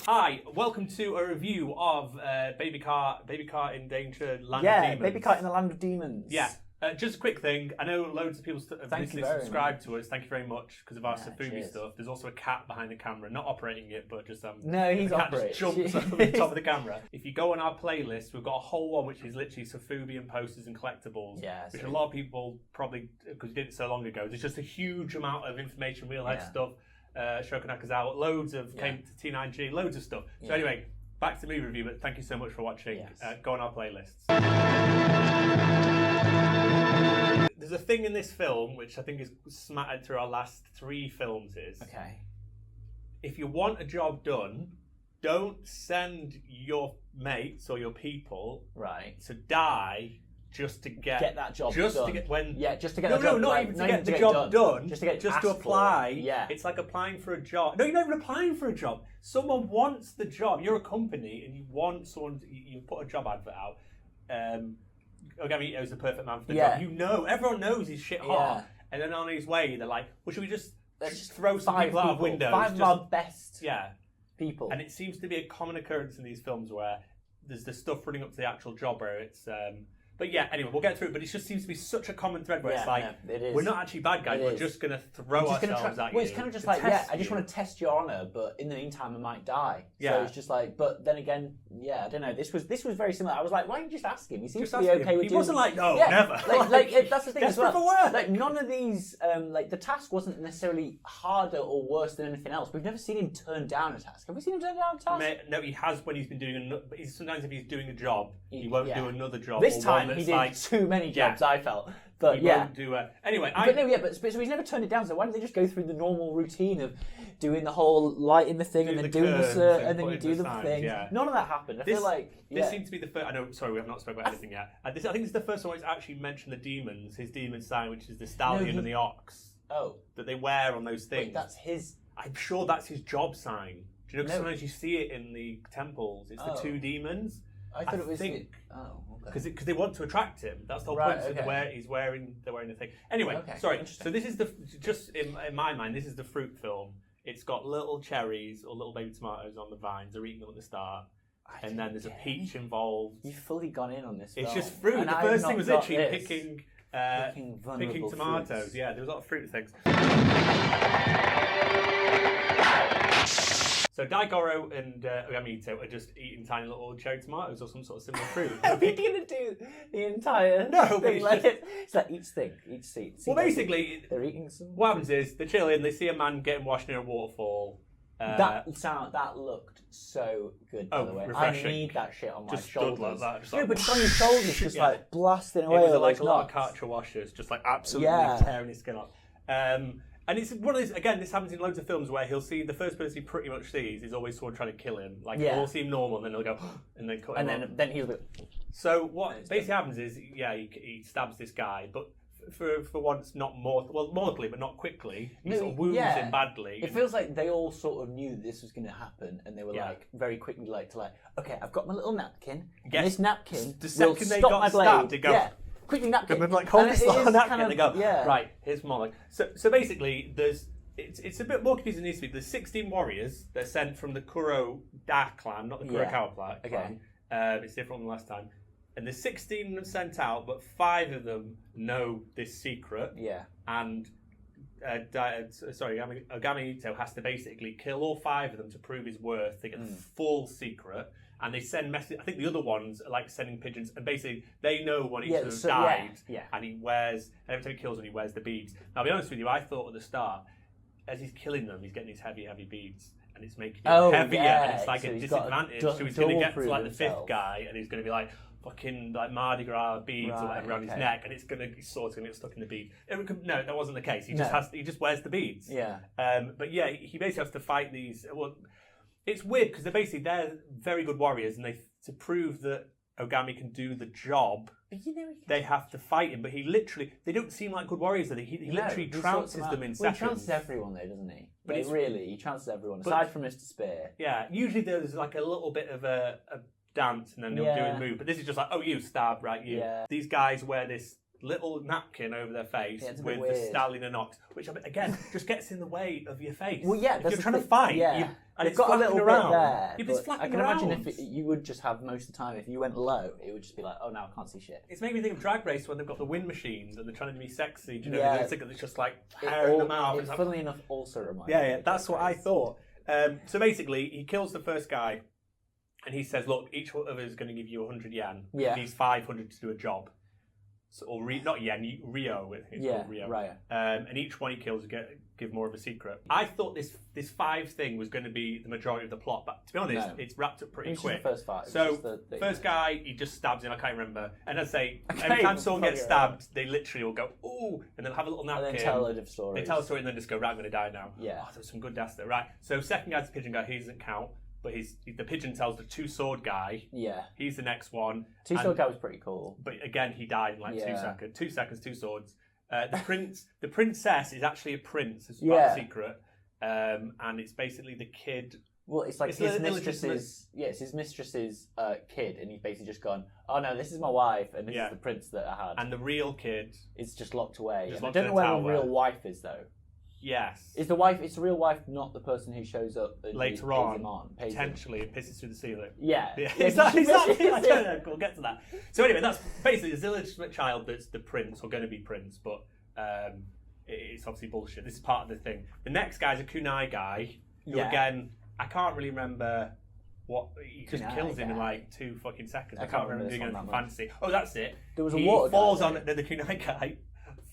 Hi, welcome to a review of Baby Cart in Danger, Land of Yeah, Demons. Baby Cart in the Land of Demons. Yeah. Just a quick thing. I know loads of people have recently subscribed to us. Thank you very much because of our Sofubi stuff. There's also a cat behind the camera, not operating it, but just no, he's the cat operating. just jumps over the top of the camera. If you go on our playlist, we've got a whole one which is literally Sofubi and posters and collectibles. Yeah, which a lot of people probably, because we did it so long ago, there's just a huge amount of information, real life stuff. Shoko Nakazawa, loads of came to T9G, loads of stuff. So anyway, back to the movie review, but thank you so much for watching. Yes. Go on our playlists. There's a thing in this film which I think is smattered through our last 3 films is, if you want a job done, don't send your mates or your people to die just to get that job done. Just to get No, not even to get the job done. Just to apply. Yeah. It's like applying for a job. No, you're not even applying for a job. Someone wants the job. You're a company and you want someone. You put a job advert out. Ogami Ito's the perfect man for the job. You know, everyone knows he's shit hot. And then on his way, they're like, "Well, should we just throw some people out of windows? 5 of our best people." And it seems to be a common occurrence in these films where there's the stuff running up to the actual job where it's. But yeah, anyway, we'll get through it. But it just seems to be such a common thread where it's like, we're not actually bad guys, we're just going to throw ourselves at you. Well, it's kind of just like, I just want to test your honour, but in the meantime, I might die. So it's just like, but then again, I don't know. This was very similar. I was like, why don't you just ask him? He seems to be okay with doing it. He wasn't like, no, never. Like, that's the thing as well. For work. Like, none of these, like, the task wasn't necessarily harder or worse than anything else. We've never seen him turn down a task. Have we seen him turn down a task? No, he has when he's been doing. Sometimes if he's doing a job, he won't do another job. This time he did too many jobs. I felt, but won't do anyway. But so he's never turned it down. So why don't they just go through the normal routine of doing the whole lighting the thing and then doing the cert and then you do the thing? None of that happened. I feel like this seems to be the first. I know. Sorry, we have not spoken about anything yet. I think this is the first one where it's actually mentioned the demons. His demon sign, which is the stallion and the ox. That they wear on those things. Wait, that's his. I'm sure that's his job sign. Do you know? Sometimes you see it in the temples. It's the 2 demons. I thought it was. Because they want to attract him. That's the whole point. So they're wearing the thing. Anyway, sorry. So this is just in my mind, this is the fruit film. It's got little cherries or little baby tomatoes on the vines. They're eating them at the start. And then there's a peach involved. You've fully gone in on this film. It's just fruit. And the first thing was literally picking tomatoes. Fruits. Yeah, there was a lot of fruit things. So Daigoro and Ogami Ito are just eating tiny little cherry tomatoes or some sort of similar fruit. Are we going to do the entire thing? It's like each thing, each seat. Well, basically, they're eating some. What happens is they're chilling. They see a man getting washed near a waterfall. That looked so good. By the way, refreshing. I need that shit on my just shoulders. Like that. Just no, but it's on your shoulders, just like blasting away. It was like a lot of Karcher washers, just like absolutely tearing his skin off. And it's one of these, again, this happens in loads of films where he'll see the first person he pretty much sees is always someone trying to kill him. Like, it'll all seem normal, and then he'll go, and then cut him off. Then he'll go. So what basically happens is, he stabs this guy, but for once, not mortally, but not quickly. He sort of wounds him badly. It feels like they all sort of knew this was going to happen, and they were like, very quickly okay, I've got my little napkin, and this napkin the will second they stop got my blade. Stabbed, they go, quickly napkin. And then hold this little napkin and they go, yeah. right, here's more. So basically, it's a bit more confusing than it needs to be. There's 16 warriors that are sent from the Kuro Da clan, not the Kurokawa clan. It's different from last time. And there's 16 of them sent out, but 5 of them know this secret. Yeah. And Ogami Ito has to basically kill all 5 of them to prove his worth. They get the full secret. And they send messages. I think the other ones are like sending pigeons, and basically they know when he's died, and he wears. And every time he kills them, he wears the beads. Now, I'll be honest with you, I thought at the start, as he's killing them, he's getting these heavy beads, and it's making it heavier, and it's like a disadvantage. So he's going to get to like the 5th guy, and he's going to be like fucking like Mardi Gras beads or whatever around his neck, and his sword's going to get stuck in the bead. No, that wasn't the case. He just wears the beads. Yeah. But yeah, he basically has to fight these. Well, it's weird because they're very good warriors, and to prove that Ogami can do the job, they have to fight him. But they don't seem like good warriors. He literally trounces them in seconds. He trounces everyone though, doesn't he? But he trounces everyone, aside from Mr. Spear. Yeah, usually there's like a little bit of a dance, and then they'll do a move. But this is just like, oh, you stab, right? You. Yeah. These guys wear this little napkin over their face with the stallion and ox, which again just gets in the way of your face. Well, yeah, if you're trying to fight, and it's got a little around. There. It's I can imagine if you would just have most of the time, if you went low, it would just be like, oh, now I can't see shit. It's made me think of Drag Race when they've got the wind machines and they're trying to be sexy. Do you know, it's just like hair in the mouth. It, funnily enough, also reminds me. Yeah, that's what I thought. So basically, he kills the first guy, and he says, "Look, each of us is going to give you 100 yen. Yeah. He needs 500 to do a job." So, not yen, Rio. It's called Rio. Right. And each one he kills give more of a secret. I thought this 5 thing was going to be the majority of the plot, but to be honest, it's wrapped up pretty quick. The first 5. So first guy, he just stabs him. I can't remember. And I say every time someone gets stabbed, they literally will go ooh, and they'll have a little napkin. And then tell a load of stories. They tell a story and then just go, right, I'm going to die now. Yeah. Oh, there's some good deaths there. Right. So second guy's the pigeon guy. He doesn't count. But the pigeon tells the 2-sword guy. Yeah. He's the next one. 2-sword guy was pretty cool. But again, he died in 2 seconds. 2 seconds, 2 swords. The princess is actually a prince. It's about the secret. And it's basically the kid. Well, it's like his mistress's. Yeah, it's his mistress's kid, and he's basically just gone, oh no, this is my wife, and this is the prince that I had. And the real kid is just locked away. I don't know where the real wife is though. Yes. Is the real wife not the person who shows up later on? Potentially, it pisses through the ceiling. Yeah. Exactly. I don't know. We'll get to that. So anyway, that's basically the illegitimate child that's the prince, or going to be prince, but it's obviously bullshit. This is part of the thing. The next guy's a kunai guy, who again, I can't really remember what, he just kills him in like 2 fucking seconds. I can't remember doing anything fancy. Oh, that's it. There was a water guy. He falls on the kunai guy.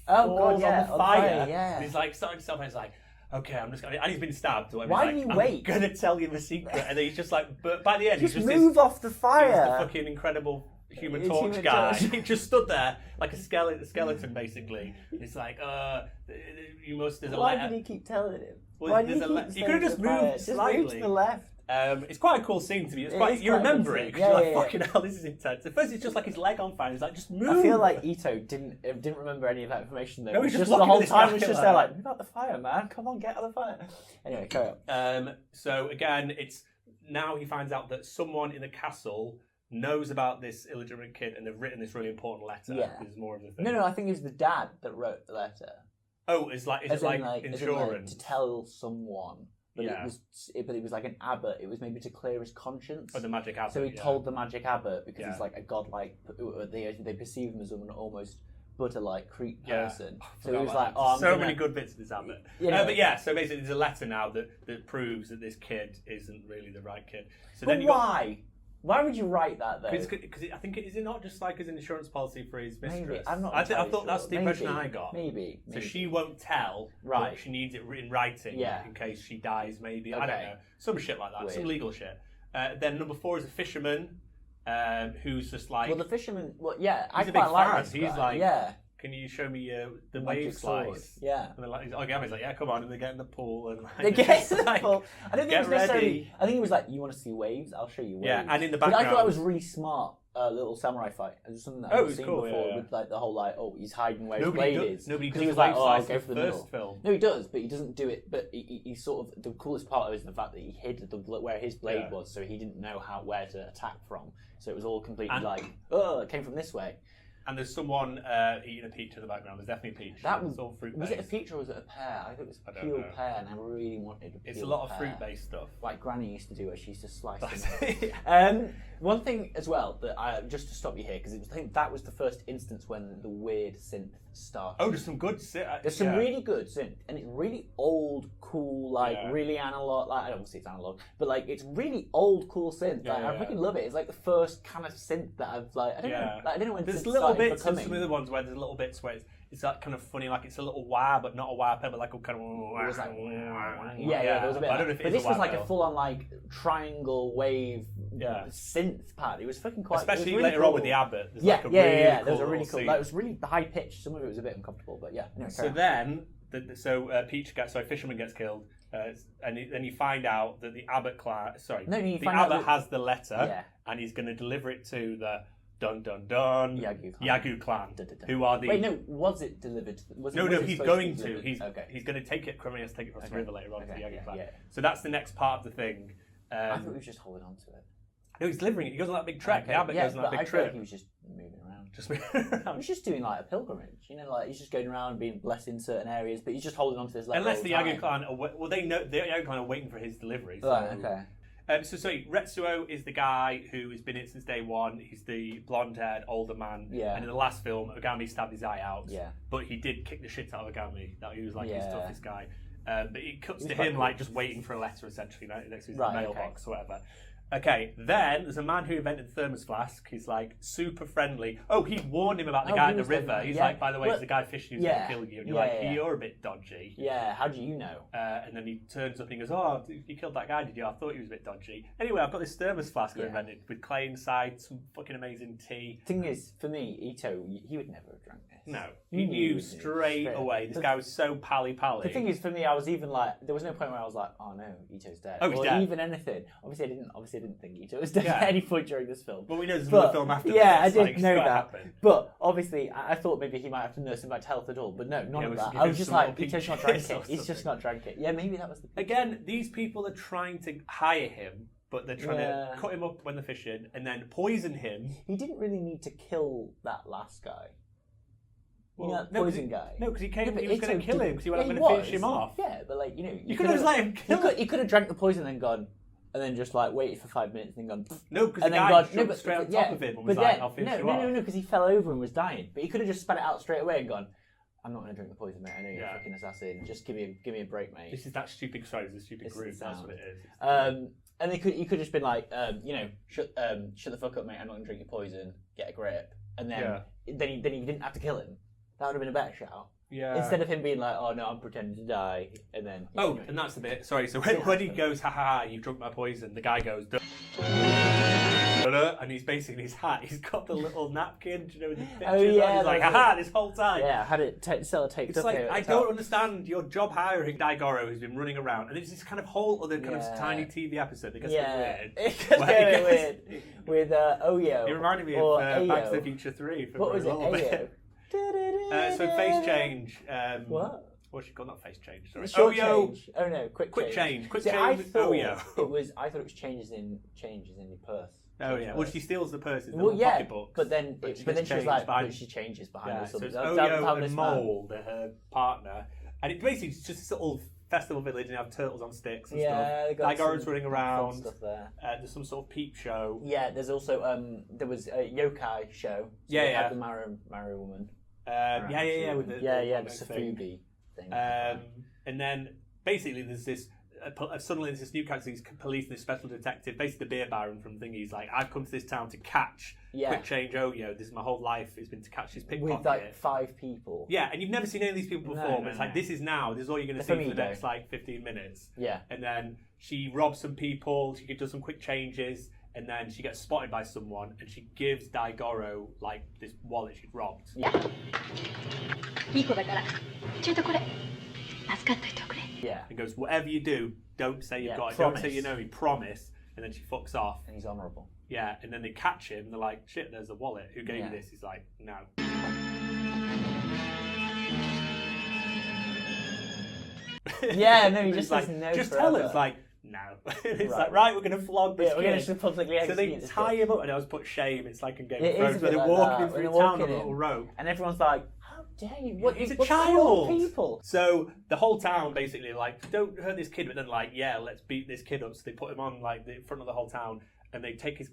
Oh god, yeah, on the fire. Yeah. And he's like starting himself, and he's like, "Okay, I'm just going." And he's been stabbed. Why do you wait? I'm gonna tell you the secret, and then he's just like, but by the end, just he's move off the fire. He's the fucking incredible Human Torch guy. He just stood there like a skeleton, basically. It's like, you must. There's a Why letter. did he keep telling him? Well, Why did he you could have just moved slightly. Just move to the left. It's quite a cool scene to me. You remember it because you're like, fucking hell, this is intense. At first, it's just like his leg on fire. He's like, just move. I feel like Ito didn't remember any of that information though. No, he's just the whole time was just there like, move out the fire, man. Come on, get out of the fire. Anyway, carry on. So again, it's now he finds out that someone in the castle knows about this illegitimate kid, and they've written this really important letter. Yeah. There's more of the thing. No, I think it was the dad that wrote the letter. Oh, is it like insurance to tell someone? But it was like an abbot. It was maybe to clear his conscience. Oh, the magic abbot. So he told the magic abbot because he's like a godlike. They perceive him as an almost Buddha-like person. So he was like, "Oh, many good bits of this abbot." But so basically, there's a letter now that proves that this kid isn't really the right kid. So but why? Why would you write that though? Because I think is it not just like as an insurance policy for his mistress? Maybe. I'm not. I thought that's the impression I got. Maybe. So she won't tell. Right. But she needs it in writing. Yeah. In case she dies, maybe. Okay. I don't know. Some shit like that. Weird. Some legal shit. Then number 4 is a fisherman, who's just like. Well, the fisherman. Well, yeah. He's a big fan. He's like. Yeah. Can you show me the wave slice? Yeah. And he's like, yeah, come on. And they get in the pool. And they get in the pool. I don't think it was necessarily. I think it was like, you want to see waves? I'll show you waves. Yeah, and in the background. I thought that was really smart. Little samurai fight. It was something that I've seen before with like the whole like, he's hiding where his blade is. Nobody does he was like, I'll go for the first film. No, he does, but he doesn't do it. But he sort of, the coolest part of it is the fact that he hid where his blade was, so he didn't know where to attack from. So it was all completely it came from this way. And there's someone eating a peach in the background. There's definitely a peach. It's all fruit-based. Was it a peach or was it a pear? I think it was a peeled pear, and I really wanted a peeled It's a lot of fruit-based stuff. Like Granny used to do, where she used to slice them. One thing as well, that just to stop you here, because I think that was the first instance when the weird synth started. Oh, there's some good synth. There's some really good synth, and it's really old, cool, really analog. Like, obviously it's analog, but like it's really old, cool synth. I freaking love it. It's like the first kind of synth that I've I don't know. Like, I don't know when there's little bits in some of the ones where there's little bits where it's that kind of funny, like it's a little wah, but not a wah pedal, but like a kind of. It was like there was a bit. I don't know if it is. But this was like a full-on like triangle wave synth pad. It was fucking quite. Especially really later cool. on with the abbot. Yeah. There was a really cool. Like, it was really high pitched. Some of it was a bit uncomfortable, but yeah. Anyway, so then, fisherman gets killed, and then you find out that the abbot abbot has the letter, and he's going to deliver it to the Yagyu clan, who are the. Wait, no, was it delivered? He's going to. He's going to take it. He has to take it across the river later on to the Yagyu clan. Yeah. So that's the next part of the thing. I thought he was just holding on to it. No, he's delivering it. He goes on that big trek. The Abbott goes on that big trip. He was just moving around. Just moving around. He's just doing like a pilgrimage. You know, like he's just going around being blessed in certain areas, but he's just holding on to this level. Unless the Yaga clan they know the Yaga clan are waiting for his delivery. So. Right, okay. Sorry, Retsuo is the guy who has been in it since day one. He's the blonde-haired older man. Yeah. And in the last film, Ogami stabbed his eye out. Yeah. But he did kick the shit out of Ogami. That he was like his toughest guy. But it cuts to him like just waiting for a letter essentially next to his mailbox or whatever. Okay, then there's a man who invented the thermos flask. He's like super friendly. Oh, he warned him about the guy in the river. He's like, by the way, it's the guy fishing who's going to kill you. And you're like, you're a bit dodgy. Yeah, how do you know? And then he turns up and he goes, oh, you killed that guy, did you? I thought he was a bit dodgy. Anyway, I've got this thermos flask I invented with clay inside, some fucking amazing tea. Thing is, for me, Ito, he would never have drank this. No, he knew straight away. This guy was so pally-pally. The thing is, for me, I was even like, there was no point where I was like, oh no, Ito's dead. Oh, he's dead. Even anything. Obviously, I didn't think Ito was dead at any point during this film. But we know there's another film after this. Yeah, I didn't know that. Happen. But obviously, I thought maybe he might have to nurse him back to health at all. But no, none of that. I was just like, Ito's not drank it. He's just not drank it. Yeah, maybe that was the... Again, these people are trying to hire him, but they're trying to cut him up when they're fishing and then poison him. He didn't really need to kill that last guy. Well, you know, that poison guy. No, because he was going to kill him because he went, I'm going to finish him off. Yeah, but like, you know... You could have just let him kill him. You could have drank the poison and then gone... And then just like waited for 5 minutes and then gone... No, because the guy jumped straight on top of him and was like, I'll finish you off. No, because he fell over and was dying. But he could have just spat it out straight away and gone, I'm not going to drink the poison, mate. I know you're a fucking assassin. Just give me a break, mate. This is that stupid group. That's what it is. And he could have just been like, shut the fuck up, mate. I'm not going to drink your poison. Get a grip. And then he didn't have to kill him. That would have been a better shout. Yeah. Instead of him being like, oh no, I'm pretending to die, and then... and that's the bit. Sorry, so when he goes, ha ha ha, you've drunk my poison, the guy goes, duh. And he's basically in his hat, he's got the little napkin, do you know, with the pictures on. He's like, ha this whole time. Yeah, I had it sellotaped it's up like, here. I don't understand your job hiring Daigoro who's been running around, and it's this kind of whole other kind of tiny TV episode that gets weird. It gets very weird. With Oyo. It reminded me of Back to the Future 3 for a little bit. So face change. What? What's she called? Not face change. Sorry. Oyo. Change. Oh no, quick change. Quick change. Oyo. I thought it was changes in your purse. Oh yeah. Well, she steals the purse in the pocketbooks. But then she was like, she changes behind her. So it's Oyo and Mold, her partner, and it basically is just this little festival village and they have turtles on sticks and stuff. Daigoro's running around. Stuff there. There's some sort of peep show. Yeah. There's also there was a yokai show. So they had the Mario woman. With the Safubi thing. And then basically there's this suddenly there's this new character, these police and this special detective, basically the beer baron from Thingy's like, I've come to this town to catch Quick Change Oyo. This is my whole life, it's been to catch his pickpocket. With like 5 people. Yeah, and you've never seen any of these people before, but it's like, this is now, this is all you're going to see for the next like 15 minutes. Yeah. And then she robs some people, she does some quick changes, and then she gets spotted by someone, and she gives Daigoro like this wallet she'd robbed. Yeah. Yeah. And goes, whatever you do, don't say you've got it. Don't say you know me. Promise. And then she fucks off. And he's honourable. Yeah. And then they catch him. And they're like, shit, there's a wallet. Who gave you this? He's like, no. Yeah, no, he just like, says no. Just tell us, like, no. It's like, right, we're going to flog this kid. We're going to publicly execute this. So they tie him up, and I was put shame. It's like in Game of Thrones, where they're walking through town on a little rope. And everyone's like, how dare you? What, he's a child. People. So the whole town basically like, don't hurt this kid, but then like, yeah, let's beat this kid up. So they put him on like the front of the whole town, and they take his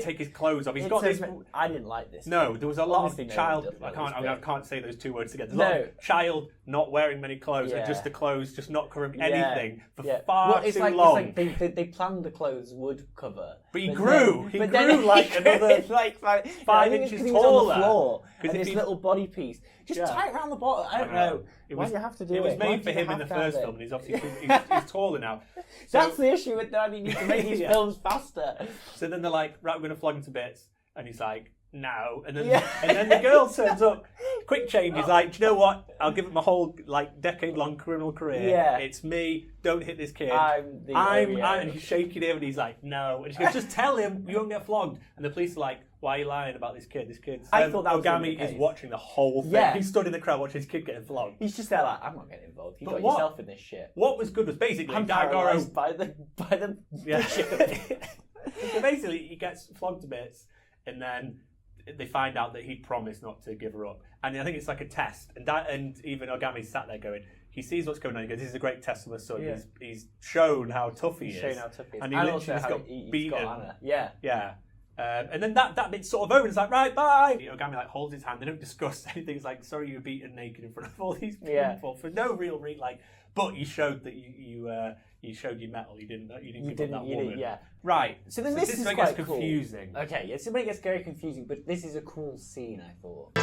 take his clothes off. He's got this. I didn't like this. No, there was a lot of child. I can't say those 2 words together. There's a lot of child not wearing many clothes, and just the clothes just not covering anything for far too long. It's like they planned the clothes would cover. But he grew. He grew like another like 5 inches taller. And his little body piece. Just tie it around the bottom. I don't know. Why do you have to do it? It was made for him in the first film, and he's obviously he's taller now. That's the issue with that. He needs to make these films faster. So then they're like, right, we're going to flog him to bits. And he's like, no. And then the girl turns up. Quick Change is like, do you know what? I'll give it my whole like decade-long criminal career. Yeah. It's me. Don't hit this kid. I'm and he's shaking him, and he's like, no. And she goes, just tell him you won't get flogged. And the police are like, why are you lying about this kid? This kid's... I thought that was Ogami is watching the whole thing. Yeah. He stood in the crowd watching his kid getting flogged. He's just there like, I'm not getting involved. You got yourself in this shit. What was good was basically I'm Daigoro by the So basically, he gets flogged to bits, and then they find out that he'd promised not to give her up. And I think it's like a test. And even Ogami's sat there going, he sees what's going on. He goes, "This is a great test of my son. Yeah. He's shown how tough he is. Shown how tough he is. And he literally just got beaten. Yeah. Yeah. And then that bit's sort of over. It's like, right, bye. Ogami like holds his hand. They don't discuss anything. It's like, sorry, you were beaten naked in front of all these people for no real reason. Like, but you showed that you showed your mettle. You didn't give up that woman. Yeah. Right. So then this is quite quite confusing. Cool. Okay. Yeah. So it gets very confusing, but this is a cool scene, I thought.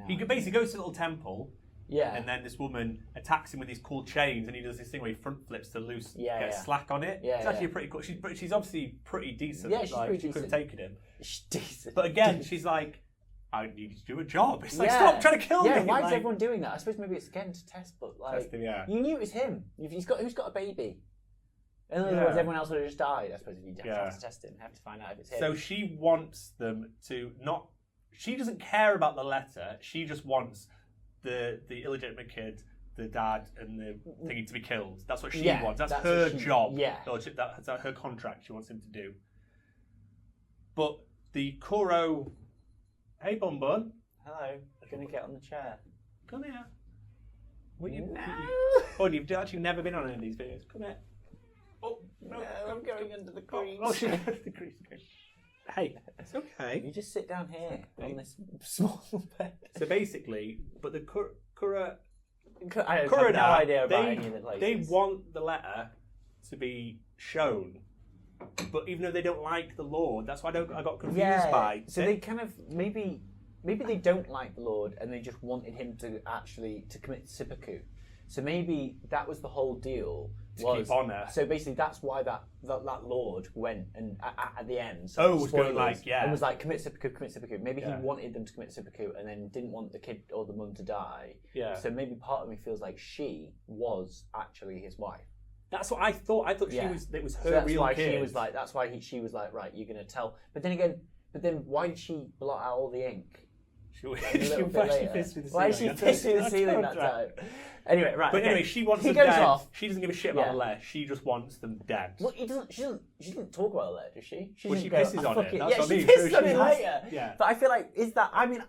He basically goes to a little temple. Yeah. And then this woman attacks him with these cool chains, and he does this thing where he front flips to get slack on it. Yeah, it's actually pretty cool. She's obviously pretty decent. Yeah, she's pretty decent. She could have taken him. She's decent. But again, she's like, I need you to do a job. It's like, stop trying to kill me. Yeah, why is everyone doing that? I suppose maybe it's again to test, but like, you knew it was him. Who's got a baby? In other words, everyone else would have just died. I suppose if you have to test it and have to find out if it's him. So she wants them to not. She doesn't care about the letter. She just wants the illegitimate kid, the dad, and the thingy to be killed. That's what she wants. That's her job. Yeah. That's her contract. She wants him to do. But the Kuro. Hey, Bun Bun. Hello. I'm gonna get on the chair. Come here. You've actually never been on any of these videos. Come here. Oh no, I'm going under the crease. Oh, she's under the crease. Hey, it's okay. You just sit down here on this small bed. So basically, but the Kura, I have no idea about any of the places. They want the letter to be shown, but even though they don't like the Lord, that's why I got confused by. So they kind of maybe they don't like the Lord and they just wanted him to actually commit seppuku. So maybe that was the whole deal. Keep honour. So basically, that's why that Lord went and at the end. Was going and was like commit seppuku. Maybe he wanted them to commit seppuku and then didn't want the kid or the mum to die. Yeah. So maybe part of me feels like she was actually his wife. That's what I thought. I thought it was her so real kid. She was like. That's why she was like, right, you're gonna tell. But then why did she blot out all the ink? Why is she pissed with the ceiling that time? Anyway, right. But anyway, she wants them dead. Off. She doesn't give a shit about the letter. She just wants them dead. Well, she doesn't talk about the letter, does she? She pisses on it. That's what she pisses on it later. Yeah. But I feel like,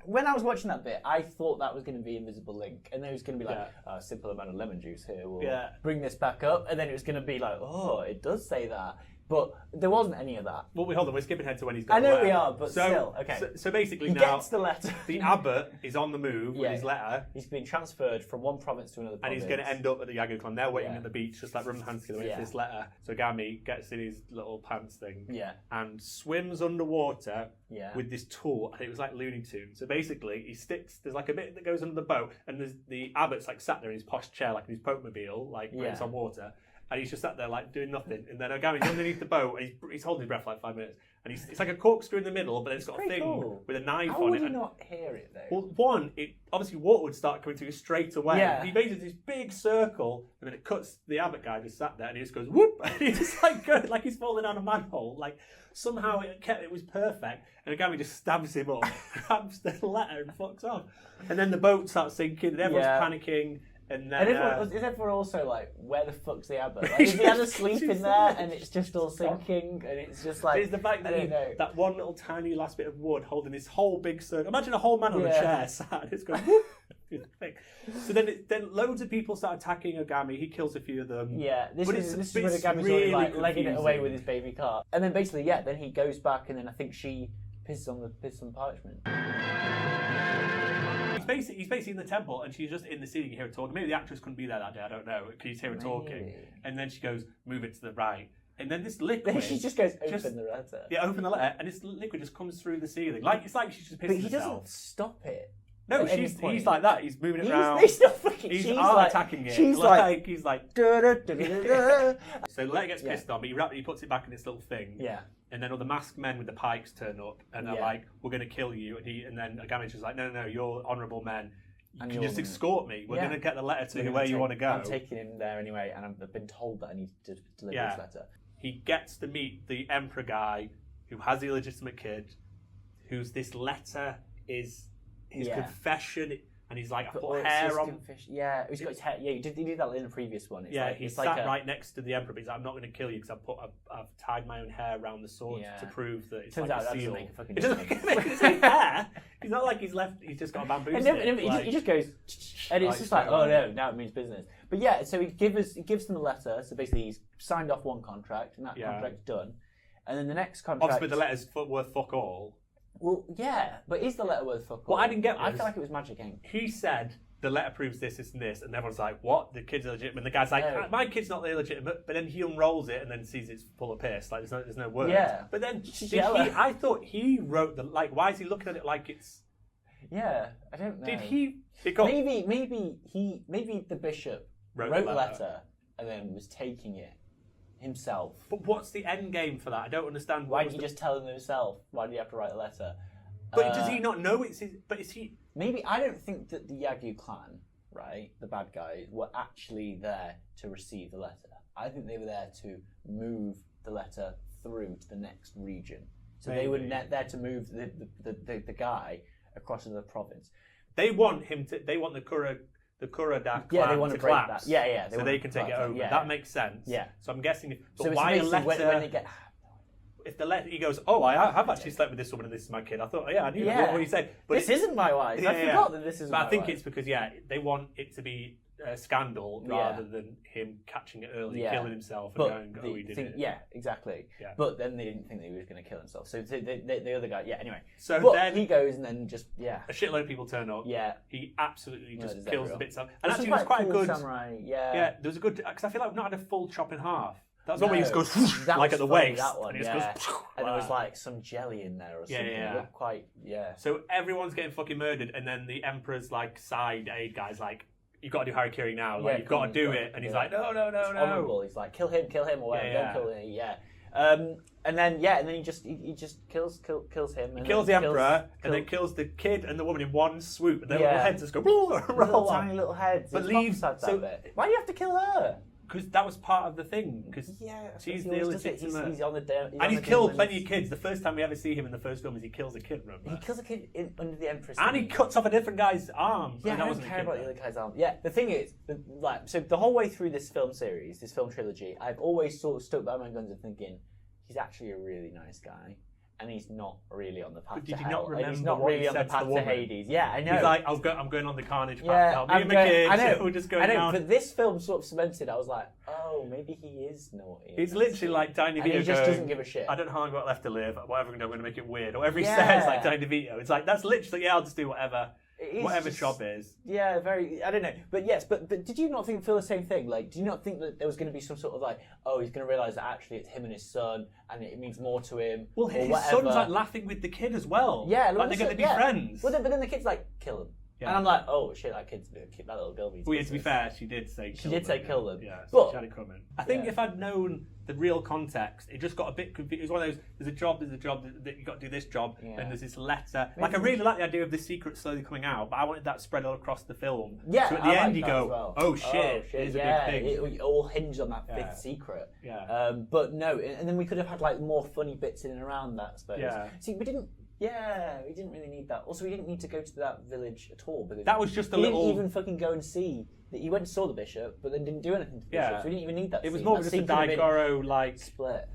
when I was watching that bit, I thought that was going to be Invisible Link. And then it was going to be like, a simple amount of lemon juice here will bring this back up. And then it was going to be like, oh, it does say that. But there wasn't any of that. Well, hold on, we're skipping ahead to when he's got the letter. I know we are, but still, okay. So basically he gets the letter. The abbot is on the move with his letter. He's been transferred from one province to another province. And he's going to end up at the Yagyu clan. They're waiting at the beach, just like rubbing hands together with this letter. So Gami gets in his little pants thing and swims underwater with this tool. I think it was like Looney Tunes. So basically, there's like a bit that goes under the boat, and there's the abbot's like sat there in his posh chair, like in his Poke-mobile, like when it's on water. And he's just sat there like doing nothing. And then Ogami's underneath the boat and he's holding his breath for like 5 minutes. And it's like a corkscrew in the middle, but then it's got a thing with a knife on it. How would you not hear it though? Well, obviously water would start coming through straight away. Yeah. He basically this big circle and then it cuts the abbot guy just sat there and he just goes whoop and he's just like he's falling down a manhole. Like somehow it was perfect. And Ogami just stabs him up, grabs the letter and fucks off. And then the boat starts sinking and everyone's panicking. And then, is everyone also like, where the fuck's the abbot? Like, is he had asleep in there and it's just all sinking and it's just like... It's the fact that that one little tiny last bit of wood holding this whole big circle. Imagine a whole man on a chair sat and it's going whoop. So then loads of people start attacking Ogami. He kills a few of them. Yeah, this is when Ogami's really like legging it away with his baby cart. And then basically, then he goes back and then I think she pisses on parchment. He's basically in the temple and she's just in the scene. You hear her talking. Maybe the actress couldn't be there that day. I don't know. Can you hear her talking? And then she goes, move it to the right. And then this liquid. Then she just goes, open the letter. Yeah, open the letter. And this liquid just comes through the ceiling. It's like she's just pissing herself. But he doesn't stop it. No, he's like that. He's moving it around. He's not fucking. He's attacking it. He's like he's like. So Letter gets pissed on, but he puts it back in this little thing. Yeah. And then all the masked men with the pikes turn up, and they're like, "We're going to kill you." And then Ogami's just like, "No, you're honourable men. You can just escort me. We're going to get the letter to where you want to go." I'm taking him there anyway, and I've been told that I need to deliver this letter. He gets to meet the emperor guy who has the illegitimate kid, whose this letter is his confession. and he's like, I put hair on. Yeah, he's got his hair. Yeah, he did that in the previous one. He sat right next to the Emperor. But he's like, I'm not going to kill you because I've tied my own hair around the sword to prove that it's Turns like out a that seal. doesn't make a fucking It doesn't make his hair. He's not like he's just got a bamboo stick. He just goes, and it's just like, oh no, now it means business. But yeah, so he gives them a letter. So basically, he's signed off one contract, and that contract's done. And then the next contract. Obviously, the letter's worth fuck all. Well, yeah, but is the letter worth fuck all? Well, I didn't get. I feel like it was magic ink. He said the letter proves this, this, and this, and everyone's like, "What? The kid's illegitimate." And the guy's like, "My kid's not illegitimate." But then he unrolls it and then sees it's full of piss. Like there's no words. Yeah. But then I thought he wrote the why is he looking at it like it's? Yeah, I don't know. Did he? Maybe the bishop wrote the letter and then was taking it himself. But what's the end game for that? I don't understand. Why did he just tell him himself? Why did he have to write a letter? But does he not know it's his? But is he? Maybe I don't think that the Yagyu clan, right, the bad guys, were actually there to receive the letter. I think they were there to move the letter through to the next region. So they were there to move the guy across another province. They want him to. They want the Kuroda clan they want to break collapse. that. Yeah. So they can take it over. Yeah. That makes sense. Yeah. So I'm guessing. But so why a letter? When they get. If the letter, he goes, oh, I have actually slept with this woman and this is my kid. I thought, I knew what you said. But this isn't my wife. I forgot that this isn't my wife. But I think it's because, they want it to be a scandal rather than him catching it early, killing himself and going, he did it. Yeah, exactly. Yeah. But then they didn't think that he was going to kill himself. So the other guy, anyway. So then he goes and then just, a shitload of people turn up. Yeah. He absolutely just kills the bits of. And actually, it was quite cool good. Samurai. Yeah. Yeah, there was a good, because I feel like we've not had a full chop in half. That's when he just goes like at the waist. That one, and he just goes, and there was like some jelly in there or something. It looked quite, So everyone's getting fucking murdered, and then the Emperor's like side aid guy's like, you've got to do Harakiri now. Like, you've got to do it. And he's like, no. It's honourable. He's like, kill him or whatever. Don't kill him. And then he just kills him. And kills the Emperor, and then kills the kid and the woman in one swoop, and their little heads just go roll tiny little heads. But leaves. So why do you have to kill her? Because that was part of the thing. Because she's the illegitimate. He's on the and he's killed plenty of kids. The first time we ever see him in the first film is he kills a kid. Remember? He kills a kid under the Empress. And he cuts off a different guy's arm. Yeah, I don't care about the other guy's arm. Yeah, the thing is, so the whole way through this film series, this film trilogy, I've always sort of stuck by my guns and thinking he's actually a really nice guy. And he's not really on the path to hell. And he's not really on the path to Hades. Yeah, I know. He's like, I'm going on the carnage path. Me and my kids, I know. We're just going down. But this film sort of cemented. I was like, oh, maybe he is naughty. He's literally like Danny DeVito. He just doesn't give a shit. I don't know how long I've got left to live. Whatever I'm going to make it weird. Or whatever he says, like Danny DeVito. It's like, that's literally, I'll just do whatever job is. Yeah, very. I don't know, but yes, but did you not feel the same thing? Like, do you not think that there was going to be some sort of like, oh, he's going to realise that actually it's him and his son, and it means more to him? Well, his son's like laughing with the kid as well. Yeah, like they're going to be friends. But then the kid's like, kill him. Yeah. And I'm like, oh shit, that little girl needs. Well, to be fair, she did say kill them. Yeah, so she had it coming. I think if I'd known the real context, it just got a bit confused. It was one of those, there's a job that you got to do this job, and there's this letter. Maybe. Like, I really like the idea of the secret slowly coming out, but I wanted that spread all across the film. Yeah, so at the end you go, oh shit, it's a big thing. It all hinged on that fifth secret. Yeah. But no, and then we could have had like more funny bits in and around that, I suppose. Yeah. See, we didn't really need that. Also, we didn't need to go to that village at all. Because that was just a little... He didn't even fucking go and see... He went and saw the bishop, but then didn't do anything to the bishop, so we didn't even need that It was more just a Daigoro, like... Split.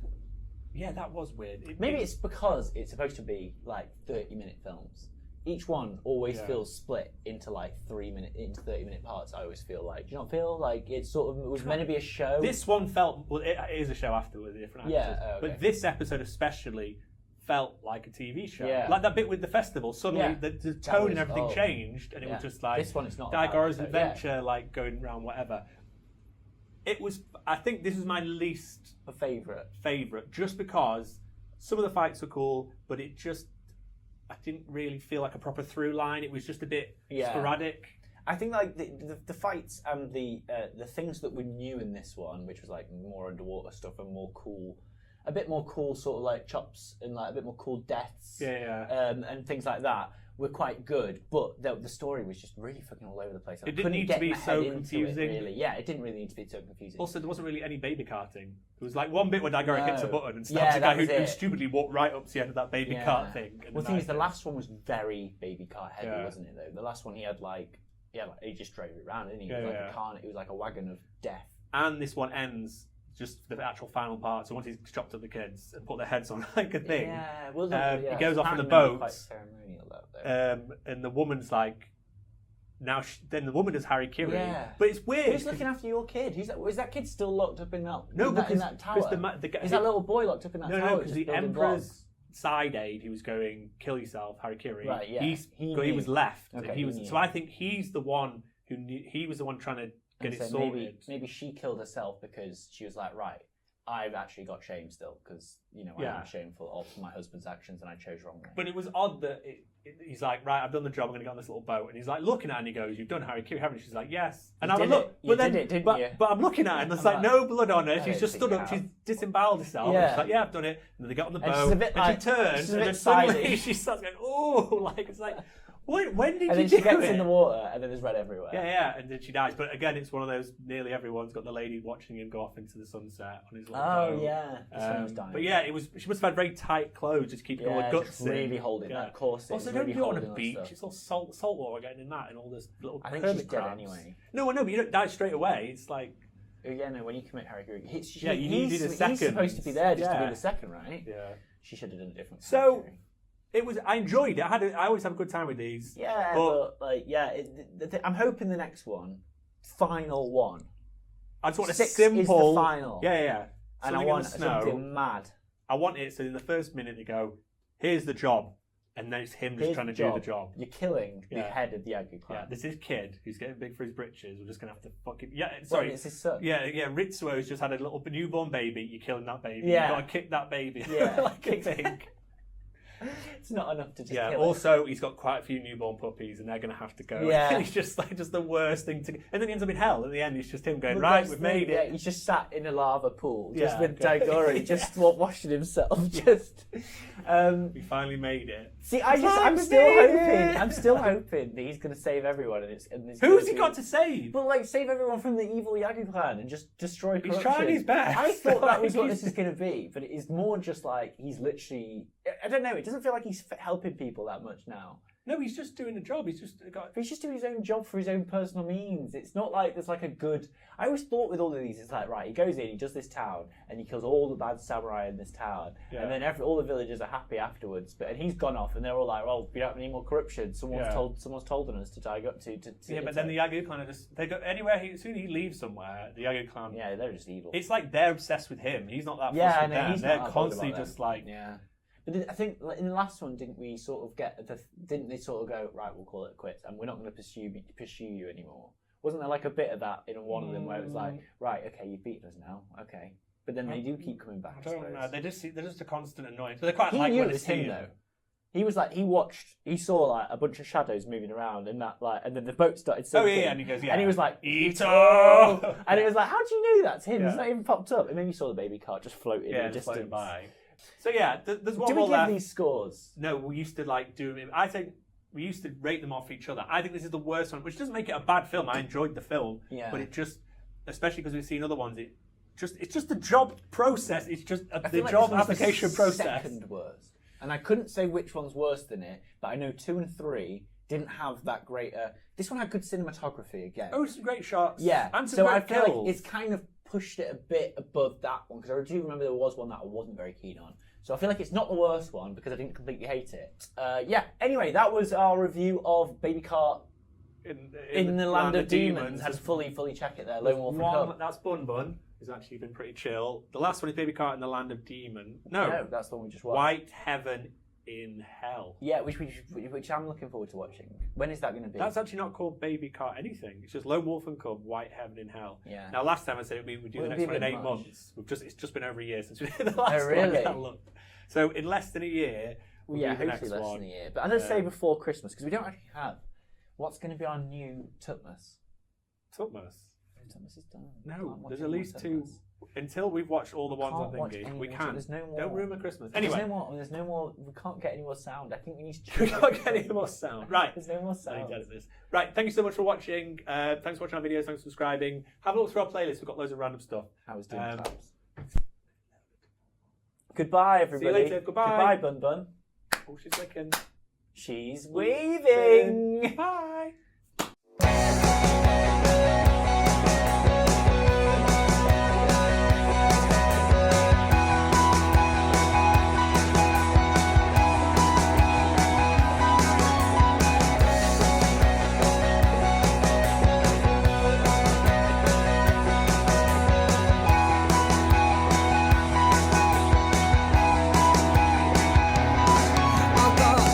Yeah, that was weird. Maybe it's because it's supposed to be, like, 30-minute films. Each one always feels split into, like, 30-minute parts, I always feel like. Do you not feel like it was meant to be a show? This one felt... Well, it is a show after with different actors. Yeah, okay. But this episode especially... felt like a TV show. Yeah. Like that bit with the festival. Suddenly the tone and everything changed, and it was just like this one is not Daigoro's adventure, like going around whatever. It was. I think this was my least favorite, just because some of the fights were cool, but it just I didn't really feel like a proper through line. It was just a bit sporadic. I think like the fights and the things that were new in this one, which was like more underwater stuff and more cool. A bit more cool sort of like chops and like a bit more cool deaths and things like that were quite good, but the story was just really fucking all over the place. It didn't need to be so confusing. Really. Yeah, it didn't really need to be so confusing. Also, there wasn't really any baby carting. There was like one bit where Daigoro hits a button and stabs a guy who stupidly walked right up to the end of that baby cart thing. Well, the thing is, the last one was very baby cart heavy, wasn't it? Though the last one he had he just drove it around, didn't he? It was like a car. It was like a wagon of death. And this one ends just the actual final part. So once he's chopped up the kids and put their heads on like a thing, he goes off in the boat. Quite ceremonial, though. And the woman's like, now then the woman does harikiri. Yeah. But it's weird. Who's looking after your kid? Is that kid still locked up in that? No, in that tower. Is that little boy locked up in that tower? No, because the Emperor's side aide, who was going kill yourself, harikiri. Right. Yeah. He was left. Okay, so I think he's the one who knew, he was the one trying to get it sorted. Maybe she killed herself because she was like, right, I've actually got shame still because I am shameful of my husband's actions and I chose wrongly. But it was odd that he's like, right, I've done the job. I'm going to get on this little boat, and he's like looking at her and he goes, "You've done harikiri, haven't you?" She's like, "Yes." And I'm like, "Look, but I'm looking at her and there's like no blood on her. She's just stood up. She's disemboweled herself. Yeah. She's like, "Yeah, I've done it." And then they get on the boat and she turns and then suddenly she starts going, "Oh!" Like it's like. When did you do it? And then she gets in the water, and then there's red everywhere. Yeah, and then she dies. But again, it's one of those, nearly everyone's got the lady watching him go off into the sunset on his little boat. Oh, yeah. The sun was dying. But yeah, she must have had very tight clothes just keeping all the guts in. Really holding that corset. Also, don't do it on a beach. It's all salt water getting in that and all this little I think she's dead anyway. No, but you don't die straight away. It's like... Yeah, no, when you commit harikiri... you needed a second. He's supposed to be there just to be the second, right? Yeah. She should have done a different So... I enjoyed it. I always have a good time with these. Yeah, but I'm hoping the next one, final one. I just want a 6 simple. Is the final. Yeah. And I want something mad. I want it so in the first minute they go, "Here's the job," and then it's him just trying to do the job. You're killing the head of the Yagyu clan. Yeah, there's this kid who's getting big for his britches. We're just gonna have to fucking it's his son. Yeah. Ritsuo's just had a little newborn baby. You're killing that baby. Yeah. You gotta kick that baby. Yeah, like a thing. It's not enough to just kill it. Also, he's got quite a few newborn puppies, and they're going to have to go. Yeah. He's just the worst thing to... And then he ends up in hell. At the end, it's just him going, right, we've made it. Yeah, he's just sat in a lava pool, just with Daigoro, just washing himself, just... We finally made it. See, I'm still hoping that he's going to save everyone. Who's he got to save? Well, save everyone from the evil Yagyu clan and just destroy corruption. He's trying his best. I thought that was what this is going to be, but it is more just like he's literally... I don't know, it doesn't feel like he's helping people that much now. No, he's just doing a job. He's just doing his own job for his own personal means. It's not like there's like a good... I always thought with all of these, it's like, right, he goes in, he does this town, and he kills all the bad samurai in this town, and then all the villagers are happy afterwards. And he's gone off, and they're all like, well, we don't have any more corruption. Someone's told on us to tie up to but then the Yagyu clan are just... They go anywhere, as soon as he leaves somewhere, the Yagyu clan... Yeah, they're just evil. It's like they're obsessed with him. He's not that fussed with them. They're constantly just like... Yeah. But I think in the last one, didn't we sort of didn't they sort of go, right, we'll call it quits and we're not going to pursue you anymore? Wasn't there like a bit of that in one of them where it was like, right, okay, you've beaten us now, okay. But then they do keep coming back. I don't know. They're just a constant annoyance. They're quite he knew it was him though. He was like, he saw like a bunch of shadows moving around in that and then the boat started sinking. Oh yeah, and he goes, and he was like, Ito! And it was like, how do you know that's him? It's not even popped up. And then you saw the baby cart just floating in the distance. By. So yeah, there's one more left. Do we give these scores? No, we used to do it. I think we used to rate them off each other. I think this is the worst one, which doesn't make it a bad film. I enjoyed the film, but it just, especially because we've seen other ones, it's just the job process. It's just the job application process. Second worst, and I couldn't say which one's worse than it, but I know 2 and 3 didn't have that great. This one had good cinematography again. Oh, some great shots. Yeah, and some so great I feel kills. like it's kind of pushed it a bit above that one because I do remember there was one that I wasn't very keen on. So I feel like it's not the worst one because I didn't completely hate it. Anyway, that was our review of Baby Cart in the Land of Demons. Had to fully check it there. Lone Wolf and Cub. That's Bun Bun. Who's actually been pretty chill. The last one is Baby Cart in the Land of Demons. No, that's the one we just watched. White Heaven in Hell. Yeah, which I'm looking forward to watching. When is that going to be? That's actually not called Baby Cart anything. It's just Lone Wolf and Cub, White Heaven in Hell. Yeah. Now, last time I said we'd do the next one in 8 months. It's just been over a year since we did the last one. Oh, really? One. So in less than a year, we'll do the next hopefully less one. than a year. But I'm going to say before Christmas, because we don't actually have, what's going to be our new Tutmas? Tutmas? Tutmas is done. No, there's at least 2. until we've watched all the ones on Thingy, we can't. There's no more. Don't ruin my Christmas. Anyway. There's no more. We can't get any more sound. I think we need to. We can't get any more sound. Right. There's no more sound. Right. Thank you so much for watching. Thanks for watching our videos. Thanks for subscribing. Have a look through our playlist. We've got loads of random stuff. I was doing claps. Goodbye, everybody. See you later. Goodbye. Goodbye, Bun Bun. Oh, she's licking. She's waving. Bye.